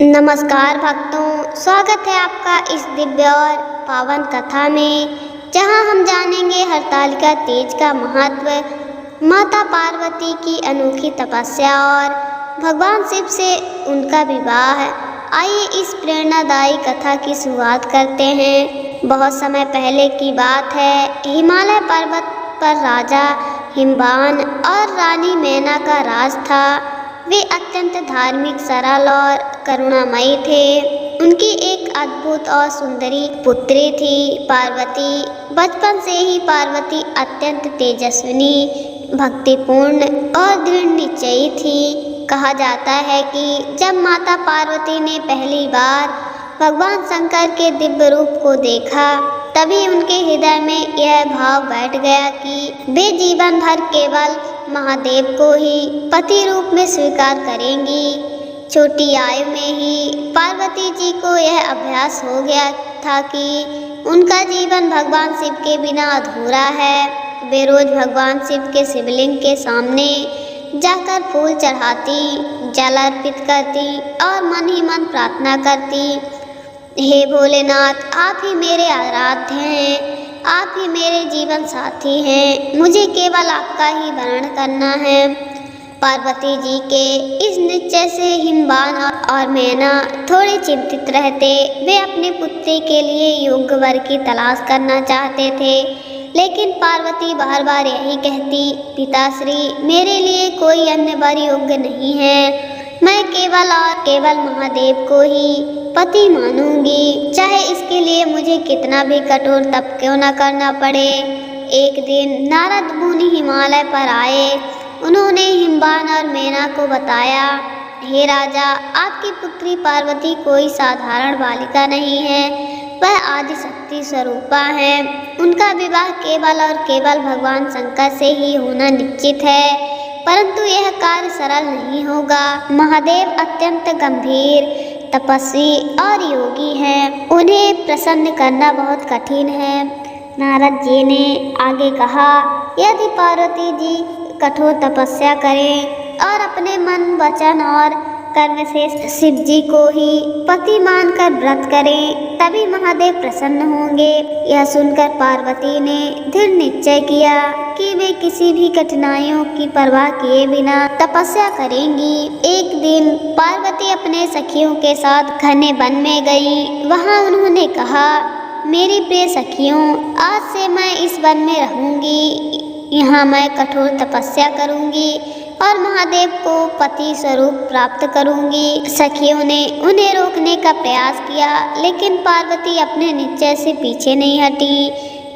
नमस्कार भक्तों, स्वागत है आपका इस दिव्य और पावन कथा में, जहां हम जानेंगे हरतालिका तीज का महत्व, माता पार्वती की अनोखी तपस्या और भगवान शिव से उनका विवाह। आइए इस प्रेरणादायी कथा की शुरुआत करते हैं। बहुत समय पहले की बात है, हिमालय पर्वत पर राजा हिमवान और रानी मैना का राज था। वे अत्यंत धार्मिक, सरल और करुणामयी थे। उनकी एक अद्भुत और सुंदरी पुत्री थी, पार्वती। बचपन से ही पार्वती अत्यंत तेजस्विनी, भक्तिपूर्ण और दृढ़ निश्चयी थी। कहा जाता है कि जब माता पार्वती ने पहली बार भगवान शंकर के दिव्य रूप को देखा, तभी उनके हृदय में यह भाव बैठ गया कि वे जीवन भर केवल महादेव को ही पति रूप में स्वीकार करेंगी। छोटी आयु में ही पार्वती जी को यह अभ्यास हो गया था कि उनका जीवन भगवान शिव के बिना अधूरा है। वे रोज भगवान शिव के शिवलिंग के सामने जाकर फूल चढ़ाती, जल अर्पित करती और मन ही मन प्रार्थना करती, हे भोलेनाथ, आप ही मेरे आराध्य हैं, आप ही मेरे जीवन साथी हैं, मुझे केवल आपका ही वर्ण करना है। पार्वती जी के इस निश्चय से हिमवान और मैना थोड़े चिंतित रहते। वे अपनी पुत्री के लिए योग्य वर की तलाश करना चाहते थे, लेकिन पार्वती बार बार यही कहती, पिताश्री, मेरे लिए कोई अन्य वर योग्य नहीं है। मैं केवल और केवल महादेव को ही पति मानूंगी, चाहे इसके लिए मुझे कितना भी कठोर तप क्यों न करना पड़े। एक दिन नारद मुनि हिमालय पर आए। उन्होंने हिमवान और मैना को बताया, हे राजा, आपकी पुत्री पार्वती कोई साधारण बालिका नहीं है, वह आदि शक्ति स्वरूपा है। उनका विवाह केवल और केवल भगवान शंकर से ही होना निश्चित है, परंतु यह कार्य सरल नहीं होगा। महादेव अत्यंत गंभीर, तपस्वी और योगी हैं, उन्हें प्रसन्न करना बहुत कठिन है। नारद जी ने आगे कहा, यदि पार्वती जी कठोर तपस्या करें और अपने मन, वचन और कर्म से शिव जी को ही पति मानकर व्रत करें, तभी महादेव प्रसन्न होंगे। यह सुनकर पार्वती ने दृढ़ निश्चय किया कि वे किसी भी कठिनाइयों की परवाह किए बिना तपस्या करेंगी। एक दिन पार्वती अपने सखियों के साथ घने वन में गई। वहां उन्होंने कहा, मेरी प्रिय सखियों, आज से मैं इस वन में रहूंगी। यहाँ मैं कठोर तपस्या करूंगी और महादेव को पति स्वरूप प्राप्त करूंगी। सखियों ने उन्हें रोकने का प्रयास किया, लेकिन पार्वती अपने निश्चय से पीछे नहीं हटी।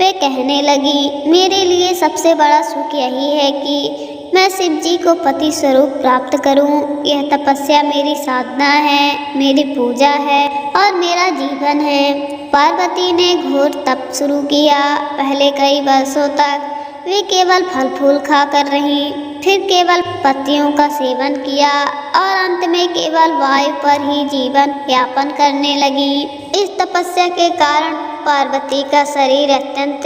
वे कहने लगी, मेरे लिए सबसे बड़ा सुख यही है कि मैं शिव जी को पति स्वरूप प्राप्त करूं। यह तपस्या मेरी साधना है, मेरी पूजा है और मेरा जीवन है। पार्वती ने घोर तप शुरू किया। पहले कई वर्षों तक वे केवल फल फूल खाकर रहीं, फिर केवल पत्तियों का सेवन किया और अंत में केवल वायु पर ही जीवन यापन करने लगी। इस तपस्या के कारण पार्वती का शरीर अत्यंत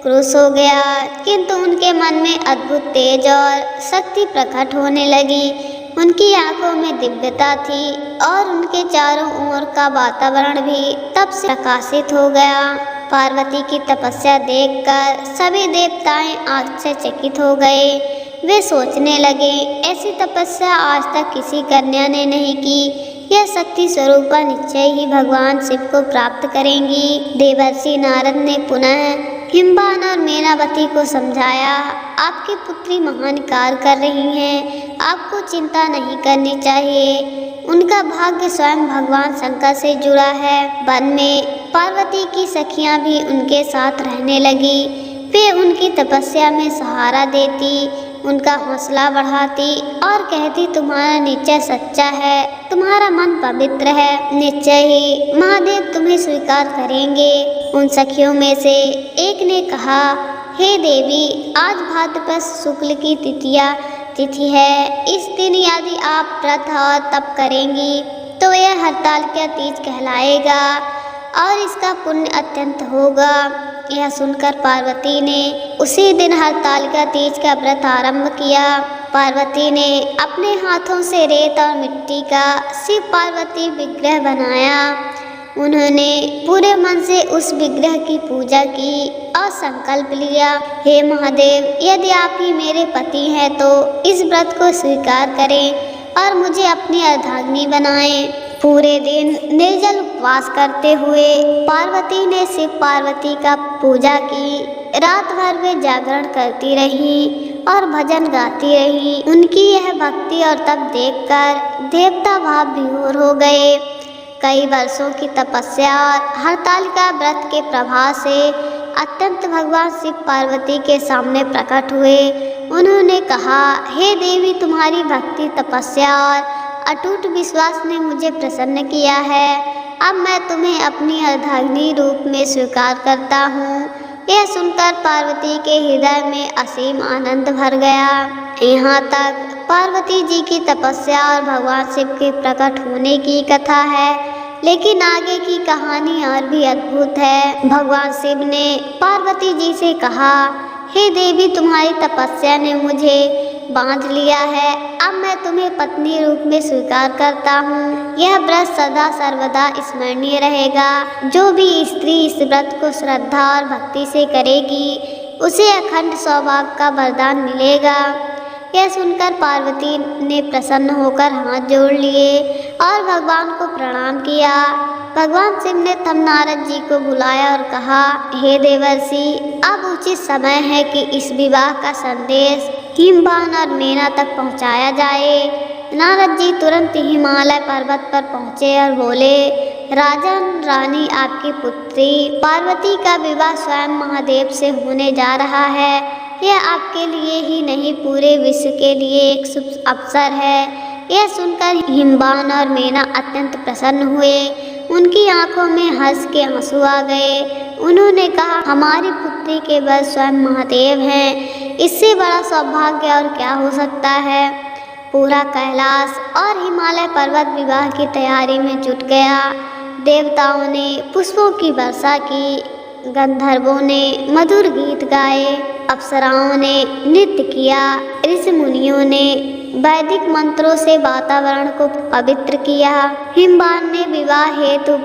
क्रूस हो गया, किंतु उनके मन में अद्भुत तेज और शक्ति प्रकट होने लगी। उनकी आंखों में दिव्यता थी और उनके चारों ओर का वातावरण भी तप से प्रकाशित हो गया। पार्वती की तपस्या देखकर सभी देवताएं आश्चर्यचकित हो गए। वे सोचने लगे, ऐसी तपस्या आज तक किसी कन्या ने नहीं की। यह शक्ति स्वरूपा निश्चय ही भगवान शिव को प्राप्त करेंगी। देवर्षि नारद ने पुनः हिमवान और मैनावती को समझाया, आपकी पुत्री महान कार्य कर रही हैं, आपको चिंता नहीं करनी चाहिए। उनका भाग्य स्वयं भगवान शंकर से जुड़ा है। वन में पार्वती की सखियां भी उनके साथ रहने लगी। वे उनकी तपस्या में सहारा देती, उनका हौसला बढ़ाती और कहती, तुम्हारा निश्चय सच्चा है, तुम्हारा मन पवित्र है, निश्चय ही महादेव तुम्हें स्वीकार करेंगे। उन सखियों में से एक ने कहा, हे देवी, आज भाद्रपद शुक्ल की तिथि है। इस दिन यदि आप व्रत और तप करेंगी तो यह हरतालिका तीज कहलाएगा और इसका पुण्य अत्यंत होगा। यह सुनकर पार्वती ने उसी दिन हरतालिका तीज का व्रत आरंभ किया। पार्वती ने अपने हाथों से रेत और मिट्टी का शिव पार्वती विग्रह बनाया। उन्होंने पूरे मन से उस विग्रह की पूजा की और संकल्प लिया, हे महादेव, यदि आप ही मेरे पति हैं तो इस व्रत को स्वीकार करें और मुझे अपनी अर्धांगिनी बनाएं। पूरे दिन निर्जल उपवास करते हुए पार्वती ने शिव पार्वती का पूजा की। रात भर वे जागरण करती रही और भजन गाती रही। उनकी यह भक्ति और तप देखकर देवता भाव विभोर हो गए। कई वर्षों की तपस्या और हरतालिका व्रत के प्रभाव से अत्यंत भगवान शिव पार्वती के सामने प्रकट हुए। उन्होंने कहा, हे देवी, तुम्हारी भक्ति, तपस्या और अटूट विश्वास ने मुझे प्रसन्न किया है। अब मैं तुम्हें अपनी अर्धांगिनी रूप में स्वीकार करता हूँ। यह सुनकर पार्वती के हृदय में असीम आनंद भर गया। यहाँ तक पार्वती जी की तपस्या और भगवान शिव के प्रकट होने की कथा है, लेकिन आगे की कहानी और भी अद्भुत है। भगवान शिव ने पार्वती जी से कहा, हे देवी, तुम्हारी तपस्या ने मुझे बांध लिया है। अब मैं तुम्हें पत्नी रूप में स्वीकार करता हूँ। यह व्रत सदा सर्वदा स्मरणीय रहेगा। जो भी स्त्री इस व्रत को श्रद्धा और भक्ति से करेगी, उसे अखंड सौभाग्य का वरदान मिलेगा। यह सुनकर पार्वती ने प्रसन्न होकर हाथ जोड़ लिए और भगवान को प्रणाम किया। भगवान शिव ने तब नारद जी को बुलाया और कहा, हे देवर्षि, अब उचित समय है कि इस विवाह का संदेश हिमवान और मेना तक पहुंचाया जाए। नारद जी तुरंत हिमालय पर्वत पर पहुंचे और बोले, राजन रानी, आपकी पुत्री पार्वती का विवाह स्वयं महादेव से होने जा रहा है। यह आपके लिए ही नहीं, पूरे विश्व के लिए एक शुभ अवसर है। यह सुनकर हिमवान और मेना अत्यंत प्रसन्न हुए। उनकी आंखों में हर्ष के आंसू आ गए। उन्होंने कहा, हमारी पुत्री के वर स्वयं महादेव हैं। इससे बड़ा सौभाग्य और क्या हो सकता है। पूरा कैलाश और हिमालय पर्वत विवाह की तैयारी में जुट गया। देवताओं ने पुष्पों की वर्षा की, गंधर्वों ने मधुर गीत गाए, अप्सराओं ने नृत्य किया, ऋषि मुनियों ने वैदिक मंत्रों से वातावरण को पवित्र किया। हिमवान ने विवाह हेतु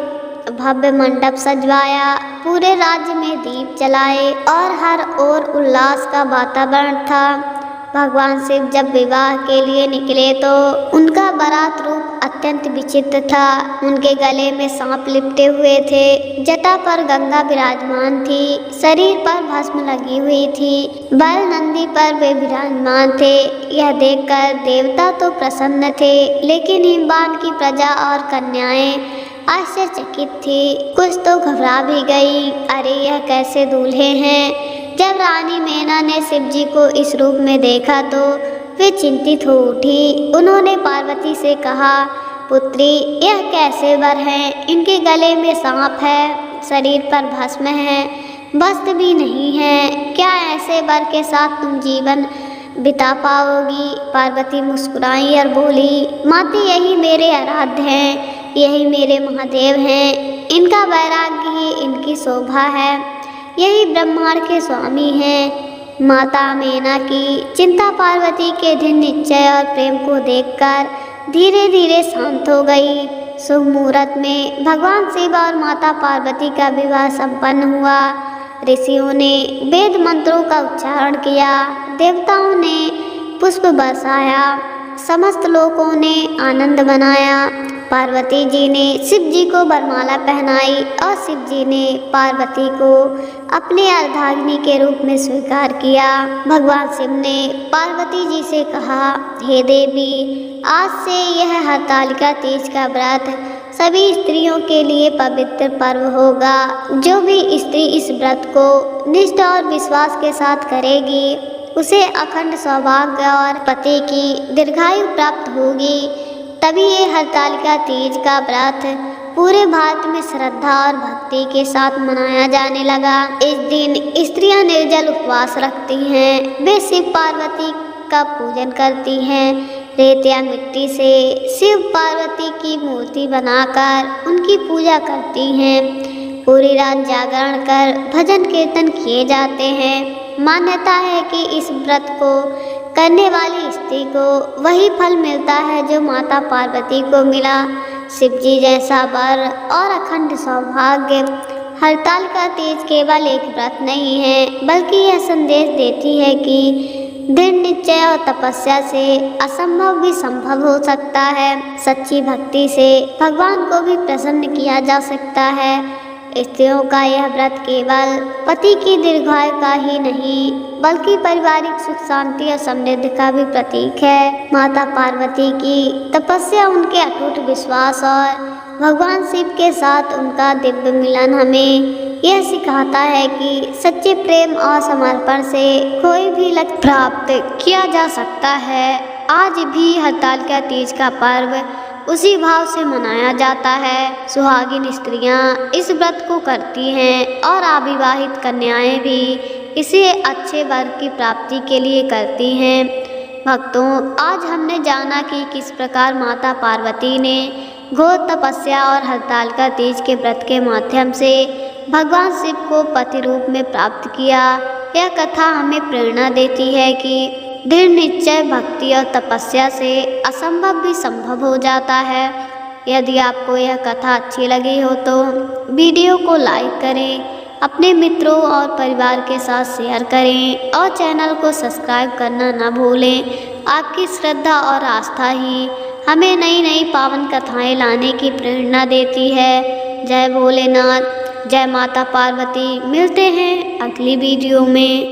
भव्य मंडप सजवाया, पूरे राज्य में दीप जलाए और हर ओर उल्लास का वातावरण था। भगवान शिव जब विवाह के लिए निकले तो उनका बारात रूप अत्यंत विचित्र था। उनके गले में सांप लिपटे हुए थे, जटा पर गंगा विराजमान थी, शरीर पर भस्म लगी हुई थी, बैल नंदी पर वे विराजमान थे। यह देखकर देवता तो प्रसन्न थे, लेकिन हिमवान की प्रजा और कन्याएं आश्चर्यचकित थी, कुछ तो घबरा भी गई। अरे, यह कैसे दूल्हे हैं। जब रानी मेना ने शिव जी को इस रूप में देखा तो वे चिंतित हो उठी। उन्होंने पार्वती से कहा, पुत्री, यह कैसे वर हैं। इनके गले में सांप है, शरीर पर भस्म है, वस्त्र भी नहीं है। क्या ऐसे वर के साथ तुम जीवन बिता पाओगी। पार्वती मुस्कुराई और बोली, माते, यही मेरे आराध्य हैं, यही मेरे महादेव हैं। इनका वैराग्य ही इनकी शोभा है, यही ब्रह्मांड के स्वामी हैं। माता मेना की चिंता पार्वती के दृढ़ निश्चय और प्रेम को देखकर धीरे धीरे शांत हो गई। शुभ मुहूर्त में भगवान शिव और माता पार्वती का विवाह संपन्न हुआ। ऋषियों ने वेद मंत्रों का उच्चारण किया, देवताओं ने पुष्प बरसाया, समस्त लोगों ने आनंद मनाया। पार्वती जी ने शिव जी को वरमाला पहनाई और शिव जी ने पार्वती को अपने अर्धांगिनी के रूप में स्वीकार किया। भगवान शिव ने पार्वती जी से कहा, हे देवी, आज से यह हरतालिका तीज का व्रत सभी स्त्रियों के लिए पवित्र पर्व होगा। जो भी स्त्री इस व्रत को निष्ठा और विश्वास के साथ करेगी, उसे अखंड सौभाग्य और पति की दीर्घायु प्राप्त होगी। तभी ये हरतालिका तीज का व्रत पूरे भारत में श्रद्धा और भक्ति के साथ मनाया जाने लगा। इस दिन स्त्रियां निर्जल उपवास रखती हैं। वे शिव पार्वती का पूजन करती हैं। रेत या मिट्टी से शिव पार्वती की मूर्ति बनाकर उनकी पूजा करती हैं। पूरी रात जागरण कर भजन कीर्तन किए जाते हैं। मान्यता है कि इस व्रत को करने वाली स्त्री को वही फल मिलता है जो माता पार्वती को मिला। शिव जी जैसा वर और अखंड सौभाग्य। हरतालिका तीज केवल एक व्रत नहीं है, बल्कि यह संदेश देती है कि दृढ़ निश्चय और तपस्या से असंभव भी संभव हो सकता है। सच्ची भक्ति से भगवान को भी प्रसन्न किया जा सकता है। स्त्रियों का यह व्रत केवल पति की दीर्घायु का ही नहीं, बल्कि पारिवारिक सुख शांति और समृद्धि का भी प्रतीक है। माता पार्वती की तपस्या, उनके अटूट विश्वास और भगवान शिव के साथ उनका दिव्य मिलन हमें यह सिखाता है कि सच्चे प्रेम और समर्पण से कोई भी लक्ष्य प्राप्त किया जा सकता है। आज भी हरतालिका तीज का पर्व उसी भाव से मनाया जाता है। सुहागिन स्त्रियां इस व्रत को करती हैं और अविवाहित कन्याएं भी इसे अच्छे वर की प्राप्ति के लिए करती हैं। भक्तों, आज हमने जाना कि किस प्रकार माता पार्वती ने घोर तपस्या और हरतालिका तीज के व्रत के माध्यम से भगवान शिव को पति रूप में प्राप्त किया। यह कथा हमें प्रेरणा देती है कि दृढ़ निश्चय, भक्ति और तपस्या से असंभव भी संभव हो जाता है। यदि आपको यह कथा अच्छी लगी हो तो वीडियो को लाइक करें, अपने मित्रों और परिवार के साथ शेयर करें और चैनल को सब्सक्राइब करना न भूलें। आपकी श्रद्धा और आस्था ही हमें नई नई पावन कथाएं लाने की प्रेरणा देती है। जय भोलेनाथ, जय माता पार्वती। मिलते हैं अगली वीडियो में।